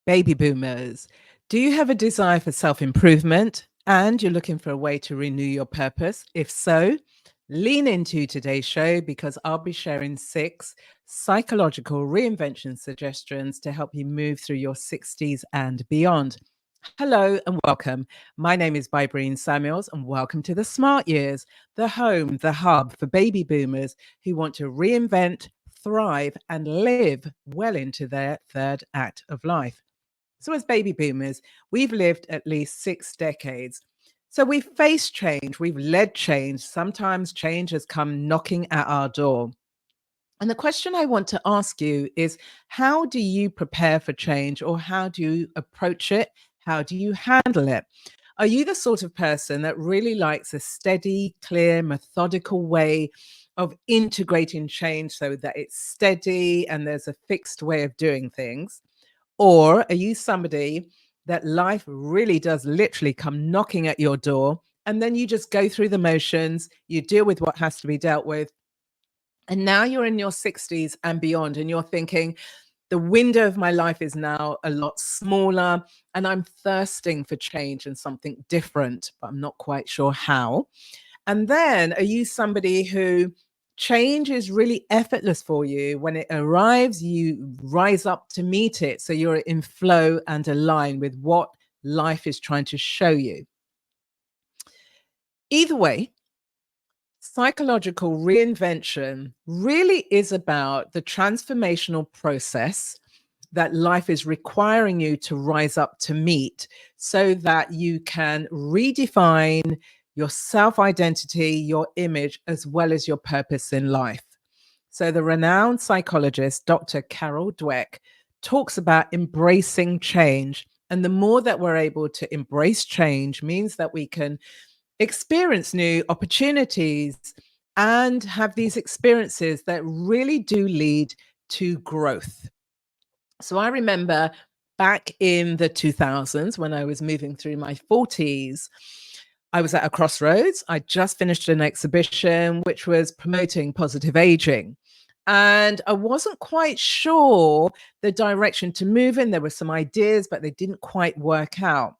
Baby boomers, do you have a desire for self improvement and you're looking for a way to renew your purpose? If so, lean into today's show because I'll be sharing 6 psychological reinvention suggestions to help you move through your 60s and beyond. Hello and welcome. My name is Bybreen Samuels, and welcome to the Smart Years, the home, the hub for baby boomers who want to reinvent, thrive, and live well into their third act of life. So, as baby boomers, we've lived at least 6 decades. So, we've faced change, we've led change. Sometimes change has come knocking at our door. And the question I want to ask you is, how do you prepare for change, or how do you approach it? How do you handle it? Are you the sort of person that really likes a steady, clear, methodical way of integrating change so that it's steady and there's a fixed way of doing things? Or are you somebody that life really does literally come knocking at your door, and then you just go through the motions, you deal with what has to be dealt with, and now you're in your 60s and beyond, and you're thinking, the window of my life is now a lot smaller, and I'm thirsting for change and something different, but I'm not quite sure how. And then are you somebody who change is really effortless for you? When it arrives, you rise up to meet it. So you're in flow and align with what life is trying to show you. Either way, psychological reinvention really is about the transformational process that life is requiring you to rise up to meet so that you can redefine your self identity, your image, as well as your purpose in life. So, the renowned psychologist, Dr. Carol Dweck, talks about embracing change. And the more that we're able to embrace change means that we can experience new opportunities and have these experiences that really do lead to growth. So I remember back in the 2000s when I was moving through my 40s, I was at a crossroads. I just finished an exhibition which was promoting positive aging. And I wasn't quite sure the direction to move in. There were some ideas, but they didn't quite work out.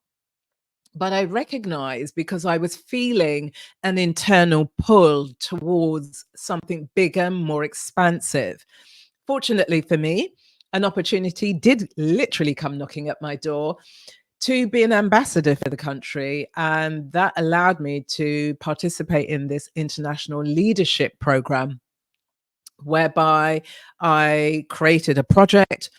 But I recognized, because I was feeling an internal pull towards something bigger, more expansive. Fortunately for me, an opportunity did literally come knocking at my door to be an ambassador for the country. And that allowed me to participate in this international leadership program, whereby I created a project,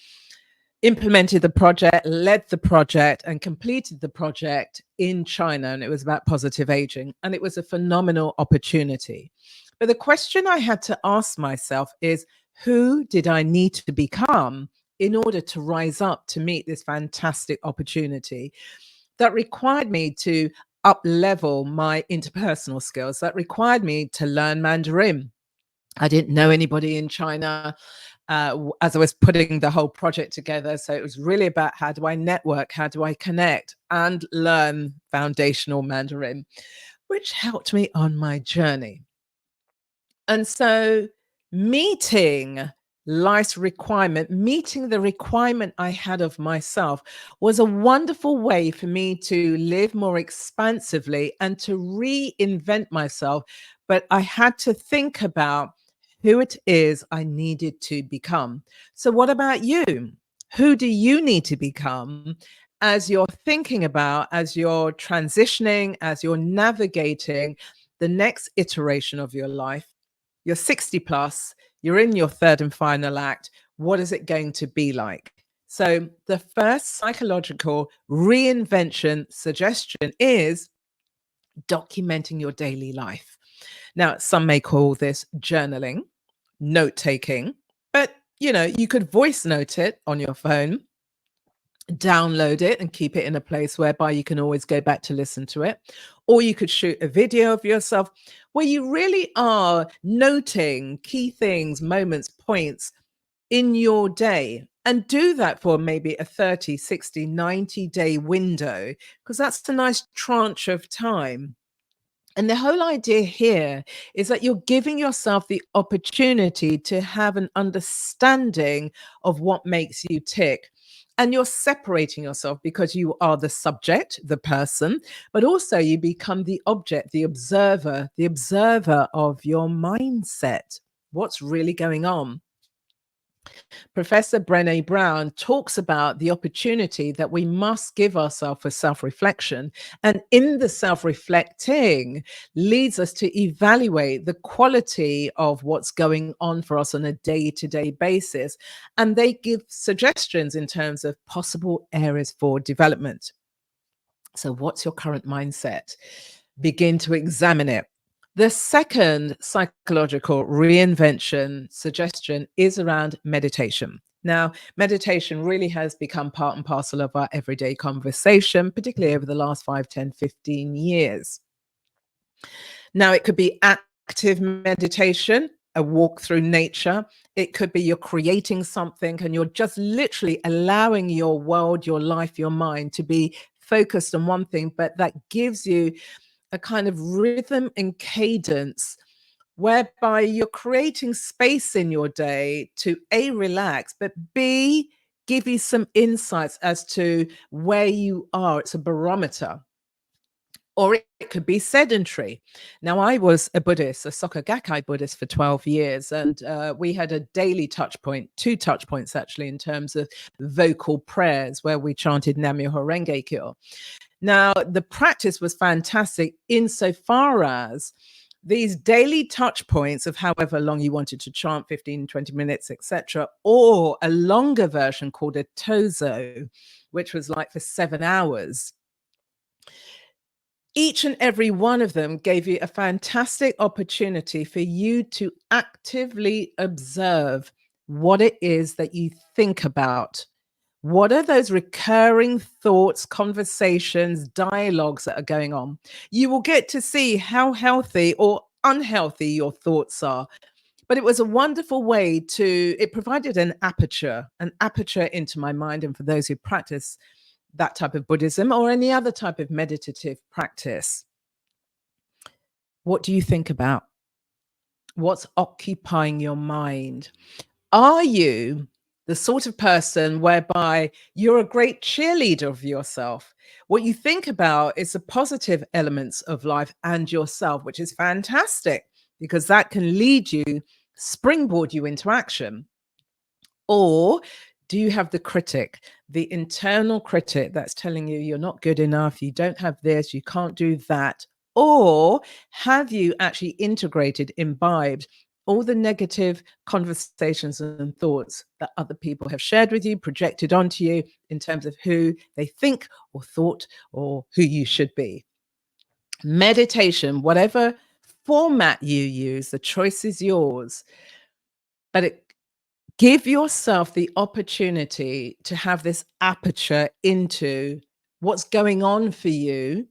implemented the project, led the project, and completed the project in China. And it was about positive aging. And it was a phenomenal opportunity. But the question I had to ask myself is, who did I need to become in order to rise up to meet this fantastic opportunity that required me to up level my interpersonal skills, that required me to learn Mandarin? I didn't know anybody in China as I was putting the whole project together. So it was really about, how do I network? How do I connect and learn foundational Mandarin, which helped me on my journey. And so, meeting life's requirement, meeting the requirement I had of myself, was a wonderful way for me to live more expansively and to reinvent myself. But I had to think about who it is I needed to become. So, what about you? Who do you need to become as you're thinking about, as you're transitioning, as you're navigating the next iteration of your life? You're 60 plus, you're in your third and final act. What is it going to be like? So, the first psychological reinvention suggestion is documenting your daily life. Now, some may call this journaling, note taking, but you could voice note it on your phone, download it and keep it in a place whereby you can always go back to listen to it. Or you could shoot a video of yourself where you really are noting key things, moments, points in your day. And do that for maybe a 30, 60, 90-day window, because that's a nice tranche of time. And the whole idea here is that you're giving yourself the opportunity to have an understanding of what makes you tick. And you're separating yourself because you are the subject, the person, but also you become the object, the observer of your mindset. What's really going on? Professor Brené Brown talks about the opportunity that we must give ourselves for self reflection. And in the self reflecting leads us to evaluate the quality of what's going on for us on a day to day basis. And they give suggestions in terms of possible areas for development. So, what's your current mindset? Begin to examine it. The second psychological reinvention suggestion is around meditation. Now, meditation really has become part and parcel of our everyday conversation, particularly over the last 5, 10, 15 years. Now, it could be active meditation, a walk through nature. It could be you're creating something and you're just literally allowing your world, your life, your mind to be focused on one thing, but that gives you a kind of rhythm and cadence whereby you're creating space in your day to A, relax, but B, give you some insights as to where you are. It's a barometer. Or it could be sedentary. Now, I was a Buddhist, a Soka Gakkai Buddhist for 12 years, and we had a daily touch point, two touch points actually, in terms of vocal prayers where we chanted Nam-myoho Renge Kyo. Now, the practice was fantastic insofar as these daily touch points of however long you wanted to chant, 15, 20 minutes, etc., or a longer version called a tozo, which was like for 7 hours. Each and every one of them gave you a fantastic opportunity for you to actively observe what it is that you think about. What are those recurring thoughts, conversations, dialogues that are going on? You will get to see how healthy or unhealthy your thoughts are. But it was a wonderful way to, it provided an aperture into my mind. And for those who practice that type of Buddhism or any other type of meditative practice, what do you think about? What's occupying your mind? Are you the sort of person whereby you're a great cheerleader of yourself? What you think about is the positive elements of life and yourself, which is fantastic because that can lead you, springboard you into action. Or do you have the critic, the internal critic that's telling you you're not good enough, you don't have this, you can't do that? Or have you actually integrated, imbibed all the negative conversations and thoughts that other people have shared with you, projected onto you in terms of who they think or thought or who you should be? Meditation, whatever format you use, the choice is yours. But give yourself the opportunity to have this aperture into what's going on for you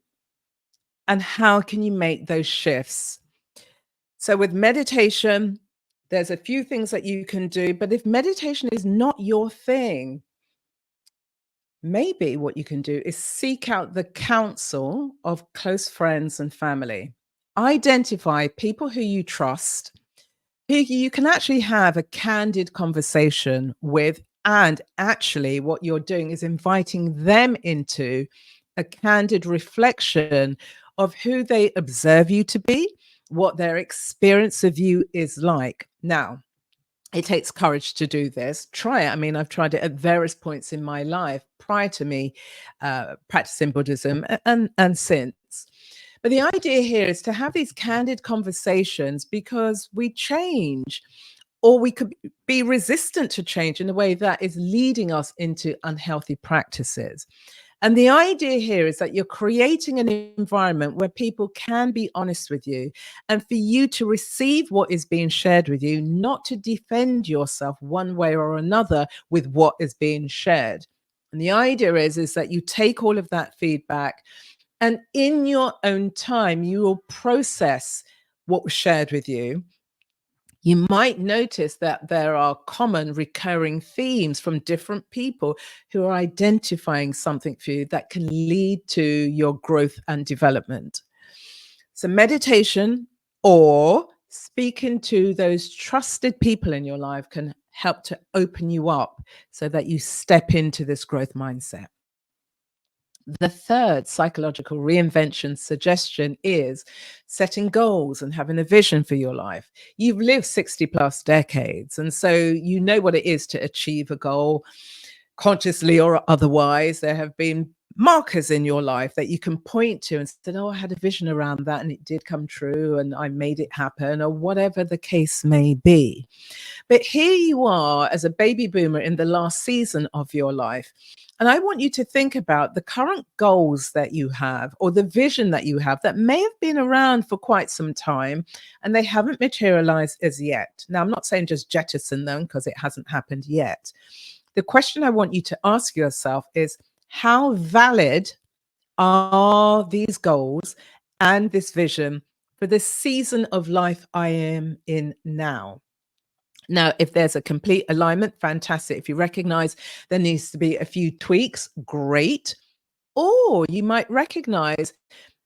and how can you make those shifts. So with meditation, there's a few things that you can do, but if meditation is not your thing, maybe what you can do is seek out the counsel of close friends and family. Identify people who you trust, who you can actually have a candid conversation with. And actually, what you're doing is inviting them into a candid reflection of who they observe you to be, what their experience of you is like. Now, it takes courage to do this. Try it. I mean, I've tried it at various points in my life prior to me practicing Buddhism and since. But the idea here is to have these candid conversations because we change, or we could be resistant to change in a way that is leading us into unhealthy practices. And the idea here is that you're creating an environment where people can be honest with you and for you to receive what is being shared with you, not to defend yourself one way or another with what is being shared. And the idea is that you take all of that feedback and in your own time, you will process what was shared with you. You might notice that there are common recurring themes from different people who are identifying something for you that can lead to your growth and development. So, meditation or speaking to those trusted people in your life can help to open you up so that you step into this growth mindset. The third psychological reinvention suggestion is setting goals and having a vision for your life. You've lived 60 plus decades, and so you know what it is to achieve a goal, consciously or otherwise. There have been markers in your life that you can point to and say, oh, I had a vision around that and it did come true and I made it happen, or whatever the case may be. But here you are as a baby boomer in the last season of your life. And I want you to think about the current goals that you have or the vision that you have that may have been around for quite some time and they haven't materialized as yet. Now, I'm not saying just jettison them because it hasn't happened yet. The question I want you to ask yourself is, how valid are these goals and this vision for the season of life I am in now? Now, if there's a complete alignment, fantastic. If you recognize there needs to be a few tweaks, great. Or you might recognize,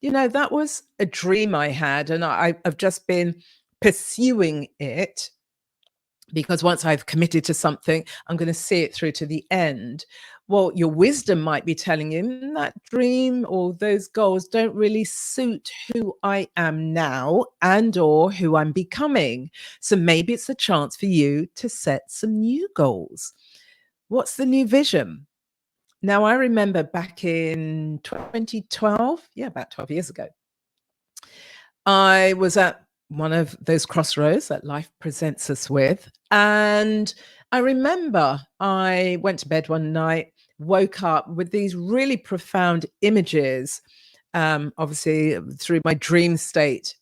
that was a dream I had and I've just been pursuing it because once I've committed to something, I'm going to see it through to the end. Well, your wisdom might be telling you that dream or those goals don't really suit who I am now and or who I'm becoming. So maybe it's a chance for you to set some new goals. What's the new vision? Now, I remember back in 2012, about 12 years ago, I was at one of those crossroads that life presents us with. And I remember I went to bed one night, woke up with these really profound images, obviously through my dream state.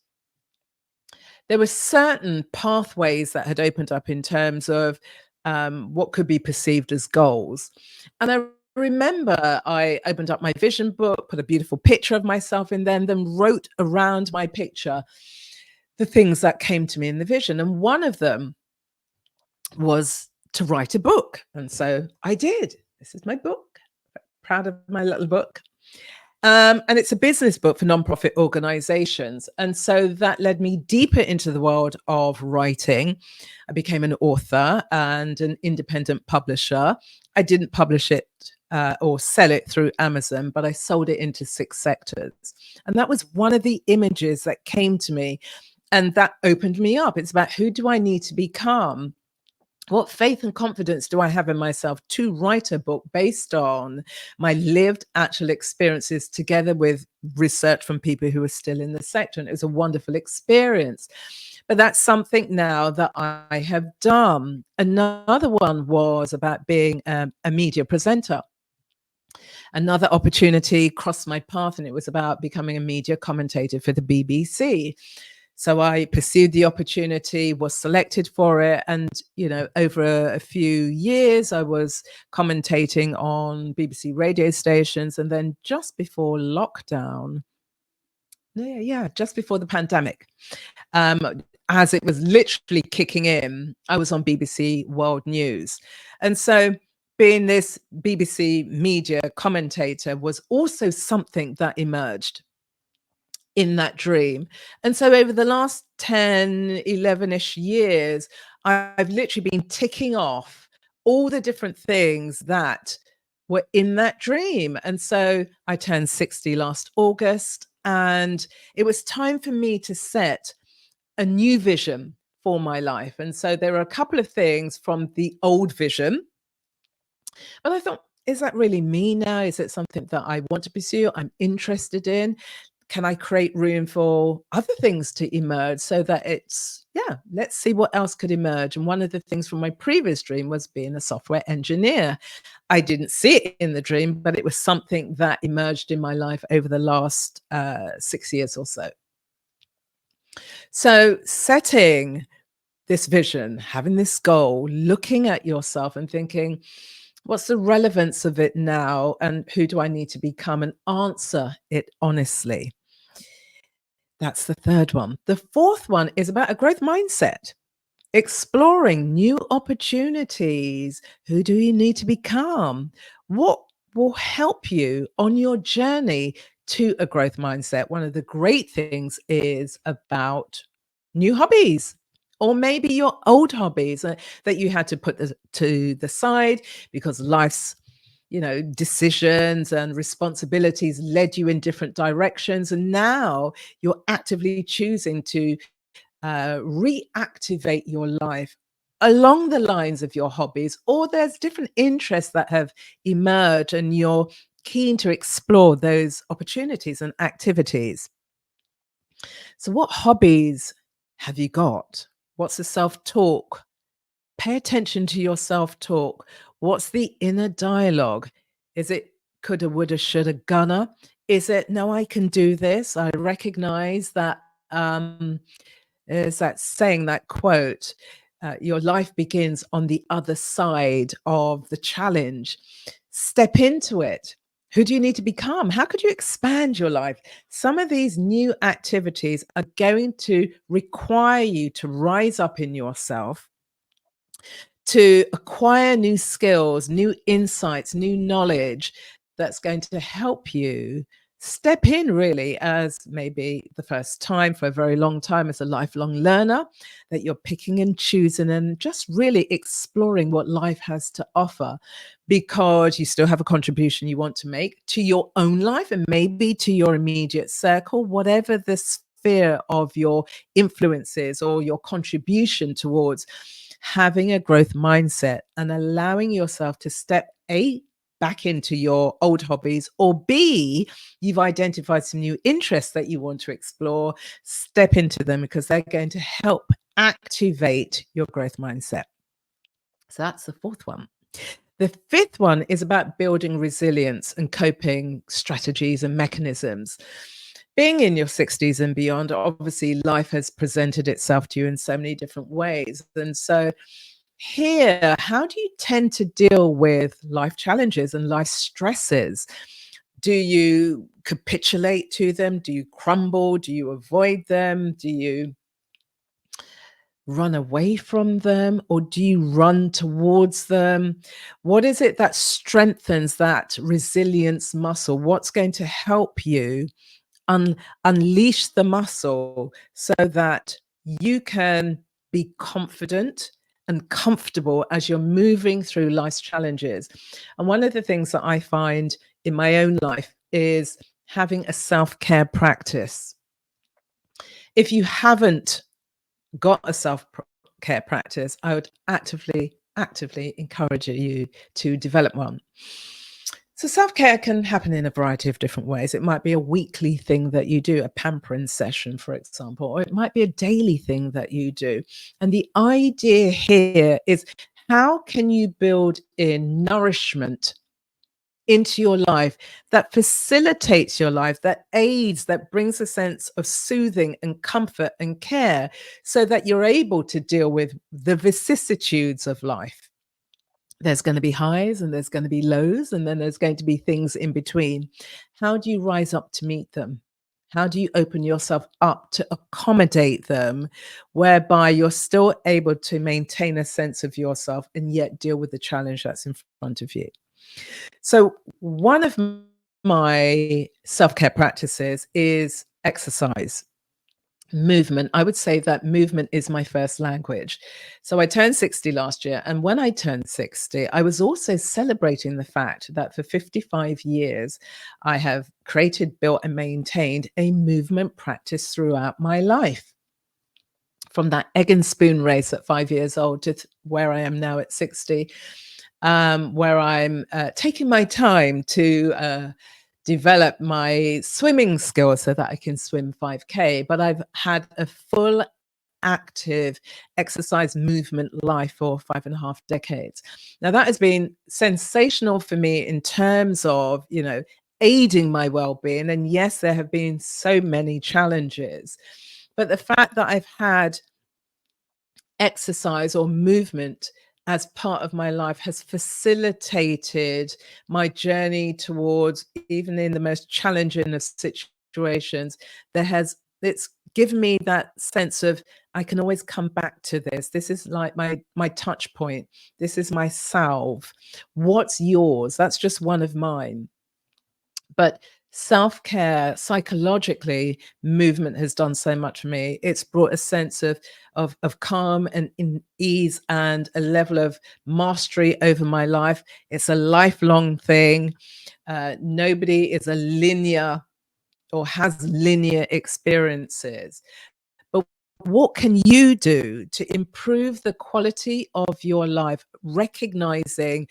There were certain pathways that had opened up in terms of what could be perceived as goals. And I remember I opened up my vision book, put a beautiful picture of myself in there, and then wrote around my picture the things that came to me in the vision. And one of them was to write a book. And so I did. This is my book. Proud of my little book. And it's a business book for nonprofit organizations. And so that led me deeper into the world of writing. I became an author and an independent publisher. I didn't publish it or sell it through Amazon, but I sold it into 6 sectors. And that was one of the images that came to me. And that opened me up. It's about, who do I need to become? What faith and confidence do I have in myself to write a book based on my lived actual experiences together with research from people who are still in the sector? And it was a wonderful experience. But that's something now that I have done. Another one was about being a media presenter. Another opportunity crossed my path, and it was about becoming a media commentator for the BBC. So I pursued the opportunity, was selected for it. And, over a few years, I was commentating on BBC radio stations. And then just before lockdown, just before the pandemic, as it was literally kicking in, I was on BBC World News. And so being this BBC media commentator was also something that emerged in that dream. And so over the last 10, 11-ish years, I've literally been ticking off all the different things that were in that dream. And so I turned 60 last August, and it was time for me to set a new vision for my life. And so there are a couple of things from the old vision, but I thought, is that really me now? Is it something that I want to pursue? I'm interested in? Can I create room for other things to emerge so that let's see what else could emerge. And one of the things from my previous dream was being a software engineer. I didn't see it in the dream, but it was something that emerged in my life over the last 6 years or so. So setting this vision, having this goal, looking at yourself and thinking, what's the relevance of it now? And who do I need to become? And answer it honestly. That's the third one. The fourth one is about a growth mindset, exploring new opportunities. Who do you need to become? What will help you on your journey to a growth mindset? One of the great things is about new hobbies. Or maybe your old hobbies that you had to put to the side because life's, decisions and responsibilities led you in different directions. And now you're actively choosing to reactivate your life along the lines of your hobbies, or there's different interests that have emerged and you're keen to explore those opportunities and activities. So, what hobbies have you got? What's the self talk? Pay attention to your self talk. What's the inner dialogue? Is it coulda, woulda, shoulda, gonna? Is it no, I can do this? I recognize that is that saying, that quote, your life begins on the other side of the challenge. Step into it. Who do you need to become? How could you expand your life? Some of these new activities are going to require you to rise up in yourself, to acquire new skills, new insights, new knowledge that's going to help you step in really as maybe the first time for a very long time as a lifelong learner, that you're picking and choosing and just really exploring what life has to offer, because you still have a contribution you want to make to your own life and maybe to your immediate circle, whatever the sphere of your influences or your contribution towards having a growth mindset and allowing yourself to step back into your old hobbies, or B, you've identified some new interests that you want to explore, step into them because they're going to help activate your growth mindset. So that's the fourth one. The fifth one is about building resilience and coping strategies and mechanisms. Being in your 60s and beyond, obviously life has presented itself to you in so many different ways. And so here, how do you tend to deal with life challenges and life stresses? Do you capitulate to them? Do you crumble? Do you avoid them? Do you run away from them, or do you run towards them? What is it that strengthens that resilience muscle? What's going to help you unleash the muscle so that you can be confident and comfortable as you're moving through life's challenges? And one of the things that I find in my own life is having a self-care practice. If you haven't got a self-care practice, I would actively encourage you to develop one. So self-care can happen in a variety of different ways. It might be a weekly thing that you do, a pampering session, for example, or it might be a daily thing that you do. And the idea here is, how can you build in nourishment into your life that facilitates your life, that aids, that brings a sense of soothing and comfort and care, so that you're able to deal with the vicissitudes of life. There's going to be highs and there's going to be lows, and then there's going to be things in between. How do you rise up to meet them? How do you open yourself up to accommodate them, whereby you're still able to maintain a sense of yourself and yet deal with the challenge that's in front of you? So, one of my self care practices is exercise. Movement. I would say that movement is my first language. So I turned 60 last year. And when I turned 60, I was also celebrating the fact that for 55 years, I have created, built, and maintained a movement practice throughout my life. From that egg and spoon race at 5 years old to where I am now at 60, where I'm taking my time to develop my swimming skills so that I can swim 5K. But I've had a full active exercise movement life for 5.5 decades. Now that has been sensational for me in terms of, aiding my well-being. And yes, there have been so many challenges, but the fact that I've had exercise or movement as part of my life has facilitated my journey towards, even in the most challenging of situations, it's given me that sense of, I can always come back to this. This is like my touch point. This is my salve. What's yours? That's just one of mine. But Self-care psychologically, movement has done so much for me. It's brought a sense of calm and in ease and a level of mastery over my life. It's a lifelong thing. Nobody is a linear or has linear experiences. But what can you do to improve the quality of your life, recognizing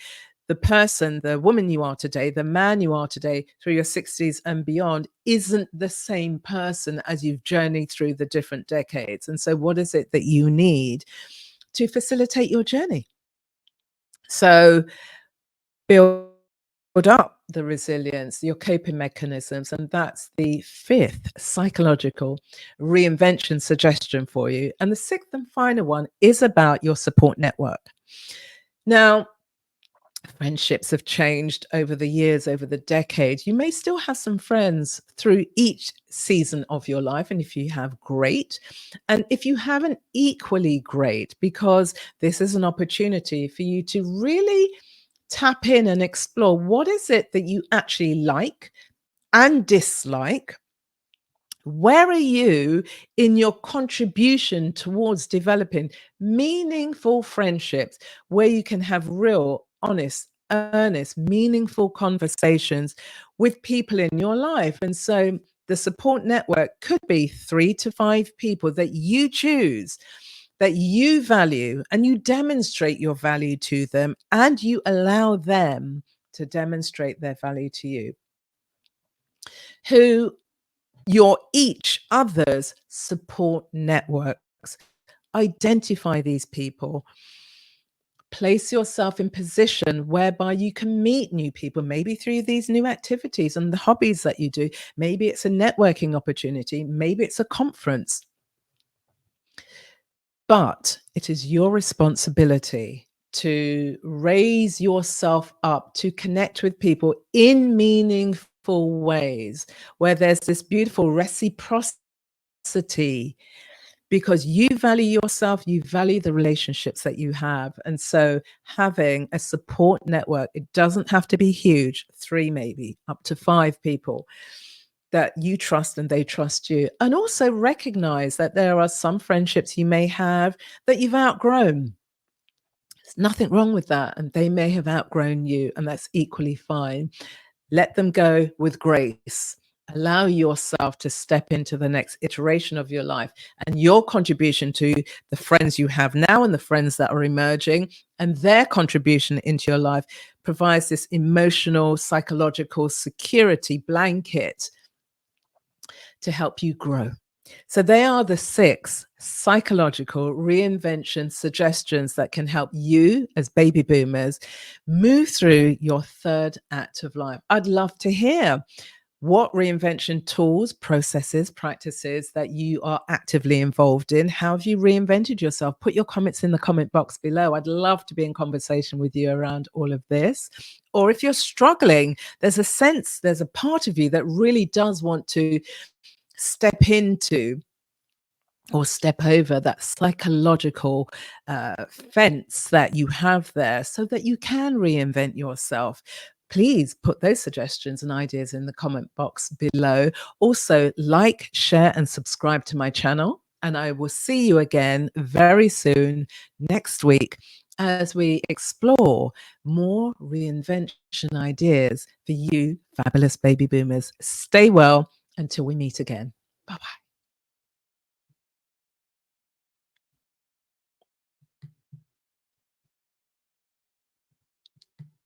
the person, the woman you are today, the man you are today through your 60s and beyond isn't the same person as you've journeyed through the different decades. And so, what is it that you need to facilitate your journey? So, build up the resilience, your coping mechanisms. And that's the fifth psychological reinvention suggestion for you. And the sixth and final one is about your support network. Now, friendships have changed over the years, over the decades. You may still have some friends through each season of your life. And if you have, great. And if you haven't, equally great, because this is an opportunity for you to really tap in and explore what is it that you actually like and dislike. Where are you in your contribution towards developing meaningful friendships where you can have real, honest, earnest, meaningful conversations with people in your life? And so the support network could be 3 to 5 people that you choose, that you value, and you demonstrate your value to them, and you allow them to demonstrate their value to you, who your each other's support networks. Identify these people. Place yourself in position whereby you can meet new people, maybe through these new activities and the hobbies that you do. Maybe it's a networking opportunity. Maybe it's a conference. But it is your responsibility to raise yourself up, to connect with people in meaningful ways, where there's this beautiful reciprocity, because you value yourself, you value the relationships that you have. And so having a support network, it doesn't have to be huge, 3, maybe up to 5 people that you trust and they trust you. And also recognize that there are some friendships you may have that you've outgrown. There's nothing wrong with that. And they may have outgrown you, and that's equally fine. Let them go with grace. Allow yourself to step into the next iteration of your life, and your contribution to the friends you have now and the friends that are emerging, and their contribution into your life provides this emotional, psychological security blanket to help you grow. So they are the 6 psychological reinvention suggestions that can help you as baby boomers move through your third act of life. I'd love to hear what reinvention tools, processes, practices that you are actively involved in. How have you reinvented yourself? Put your comments in the comment box below. I'd love to be in conversation with you around all of this. Or if you're struggling, there's a sense, there's a part of you that really does want to step into or step over that psychological fence that you have there so that you can reinvent yourself. Please put those suggestions and ideas in the comment box below. Also, like, share, and subscribe to my channel. And I will see you again very soon next week as we explore more reinvention ideas for you, fabulous baby boomers. Stay well until we meet again. Bye bye.